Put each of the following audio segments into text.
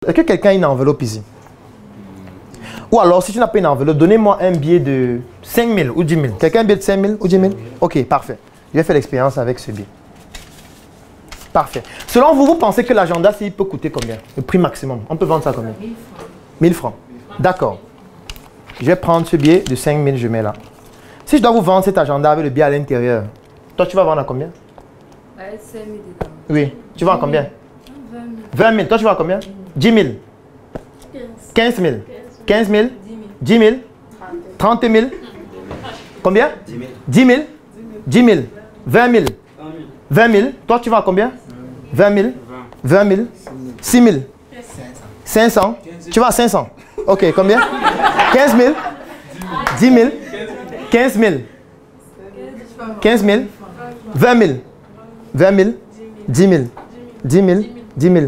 Est-ce que quelqu'un a une enveloppe ici? Ou alors, si tu n'as pas une enveloppe, donnez-moi un billet de 5 000 ou 10 000. Quelqu'un a un billet de 5 000 ou 10 000? Ok, parfait. Je vais faire l'expérience avec ce billet. Parfait. Selon vous, vous pensez que l'agenda, il peut coûter combien? Le prix maximum. On peut vendre ça combien? 1000 francs. D'accord. Je vais prendre ce billet de 5 000, je mets là. Si je dois vous vendre cet agenda avec le billet à l'intérieur, toi, tu vas vendre à combien? 5 000 dedans. Oui. Tu vends à combien? 20 000. 20 000. Toi, tu vends à combien? 10 000. 15 000. 15 000. 10 000. 30 000. Combien? 10 000. 10 000. 20 000. 20 000. Toi, tu vends à combien? 20 000. 20 000. 6 000. 500. Tu vas à 500. Ok, combien? 15 000. 10 000. 15 000. 15 000. 20 000. 20 000. 10 000. 10 000. 10 000.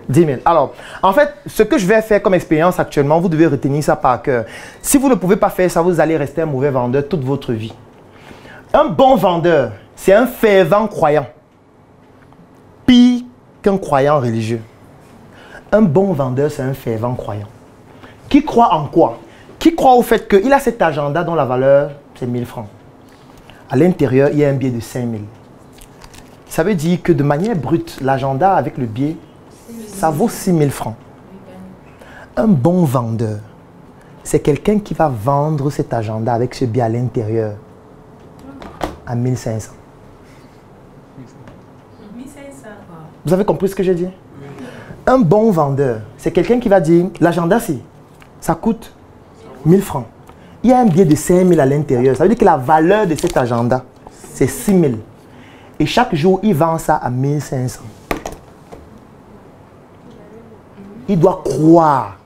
10 000. Alors, en fait, ce que je vais faire comme expérience actuellement, vous devez retenir ça par cœur. Si vous ne pouvez pas faire ça, vous allez rester un mauvais vendeur toute votre vie. Un bon vendeur, c'est un fervent croyant. Pire qu'un croyant religieux. Un bon vendeur, c'est un fervent croyant. Qui croit en quoi? Qui croit au fait qu'il a cet agenda dont la valeur, c'est 1000 francs. À l'intérieur, il y a un billet de 5000. Ça veut dire que de manière brute, l'agenda avec le billet, ça vaut 6000 francs. Un bon vendeur, c'est quelqu'un qui va vendre cet agenda avec ce billet à l'intérieur à 1500. 1500. Vous avez compris ce que j'ai dit? Un bon vendeur, c'est quelqu'un qui va dire, l'agenda-ci, ça coûte 1000 francs. Il y a un billet de 5000 à l'intérieur. Ça veut dire que la valeur de cet agenda, c'est 6000. Et chaque jour, il vend ça à 1500. Il doit croire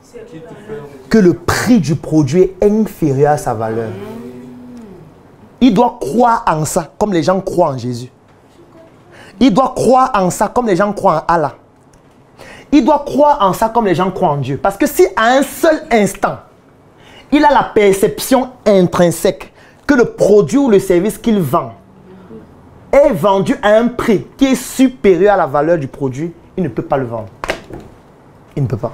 que le prix du produit est inférieur à sa valeur. Il doit croire en ça, comme les gens croient en Jésus. Il doit croire en ça, comme les gens croient en Allah. Il doit croire en ça, comme les gens croient en Dieu. Parce que si à un seul instant, il a la perception intrinsèque que le produit ou le service qu'il vend est vendu à un prix qui est supérieur à la valeur du produit, il ne peut pas le vendre. Il ne peut pas.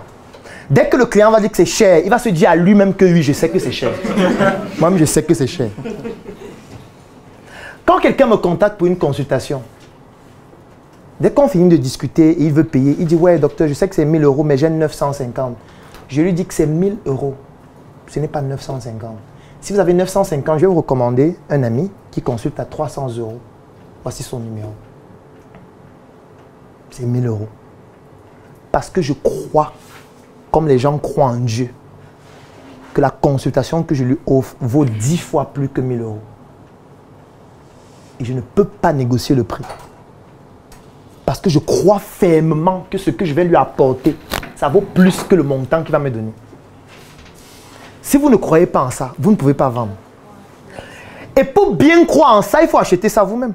Dès que le client va dire que c'est cher, il va se dire à lui-même que oui, je sais que c'est cher. Moi-même, je sais que c'est cher. Quand quelqu'un me contacte pour une consultation, dès qu'on finit de discuter et il veut payer, il dit « Ouais, docteur, je sais que c'est 1000 euros, mais j'ai 950. » Je lui dis que c'est 1000 euros. Ce n'est pas 950. Si vous avez 950, je vais vous recommander un ami qui consulte à 300 euros. Voici son numéro. C'est 1000 euros. Parce que je crois, comme les gens croient en Dieu, que la consultation que je lui offre vaut 10 fois plus que 1000 euros. Et je ne peux pas négocier le prix. Parce que je crois fermement que ce que je vais lui apporter, ça vaut plus que le montant qu'il va me donner. Si vous ne croyez pas en ça, vous ne pouvez pas vendre. Et pour bien croire en ça, il faut acheter ça vous-même.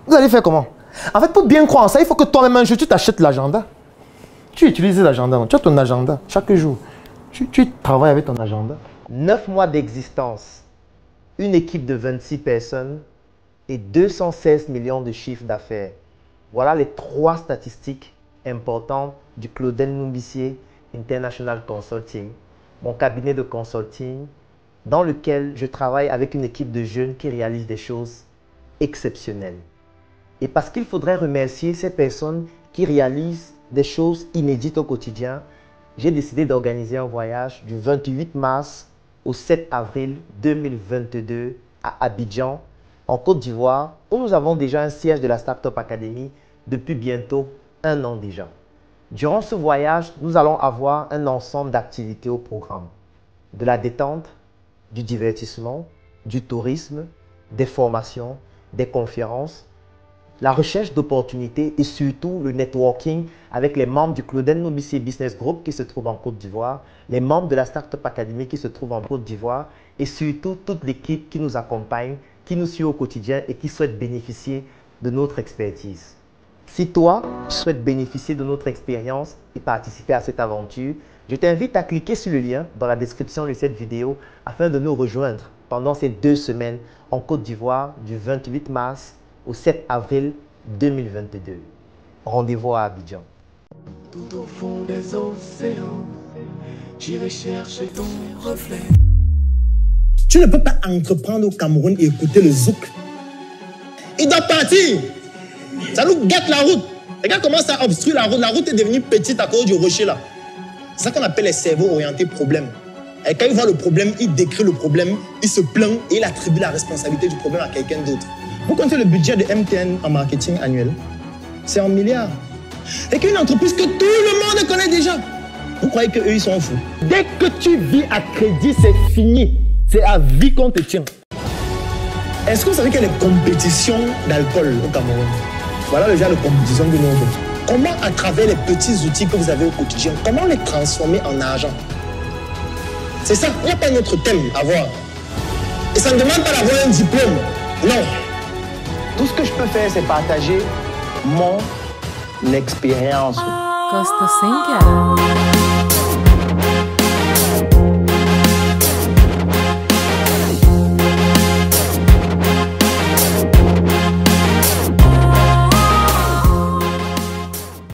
Vous allez faire comment? En fait, pour bien croire en ça, il faut que toi-même un jour, tu t'achètes l'agenda. Tu utilises l'agenda. Tu as ton agenda chaque jour. Tu travailles avec ton agenda. 9 mois d'existence, une équipe de 26 personnes et 216 millions de chiffres d'affaires. Voilà les 3 statistiques importantes du Claudel Numbissier International Consulting, mon cabinet de consulting dans lequel je travaille avec une équipe de jeunes qui réalisent des choses exceptionnelles. Et parce qu'il faudrait remercier ces personnes qui réalisent des choses inédites au quotidien, j'ai décidé d'organiser un voyage du 28 mars au 7 avril 2022 à Abidjan, en Côte d'Ivoire, où nous avons déjà un siège de la Startup Academy depuis bientôt 1 an déjà. Durant ce voyage, nous allons avoir un ensemble d'activités au programme. De la détente, du divertissement, du tourisme, des formations, des conférences, la recherche d'opportunités et surtout le networking avec les membres du Claudel Numbissier Business Group qui se trouvent en Côte d'Ivoire, les membres de la Startup Academy qui se trouvent en Côte d'Ivoire et surtout toute l'équipe qui nous accompagne, qui nous suit au quotidien et qui souhaite bénéficier de notre expertise. Si toi, tu souhaites bénéficier de notre expérience et participer à cette aventure, je t'invite à cliquer sur le lien dans la description de cette vidéo afin de nous rejoindre pendant ces 2 semaines en Côte d'Ivoire du 28 mars au 7 avril 2022. Rendez-vous à Abidjan. Tout au fond des océans, j'irai chercher ton reflet. Tu ne peux pas entreprendre au Cameroun et écouter le zouk. Il doit partir. Ça nous gâte la route. Regarde comment ça obstrue la route. La route est devenue petite à cause du rocher là. C'est ça qu'on appelle les cerveaux orientés problème. Et quand il voit le problème, il décrit le problème, il se plaint et il attribue la responsabilité du problème à quelqu'un d'autre. Vous comptez le budget de MTN en marketing annuel? C'est en milliards. Et qu'une entreprise que tout le monde connaît déjà. Vous croyez qu'eux, ils sont fous? Dès que tu vis à crédit, c'est fini. C'est à vie qu'on te tient. Est-ce que vous savez qu'il y a des compétitions d'alcool au Cameroun? Voilà le genre de compétition que nous avons. Comment, à travers les petits outils que vous avez au quotidien, comment les transformer en argent? C'est ça, il n'y a pas notre thème à voir. Et ça ne demande pas d'avoir un diplôme. Non. Tout ce que je peux faire, c'est partager mon expérience. Costa sem cara.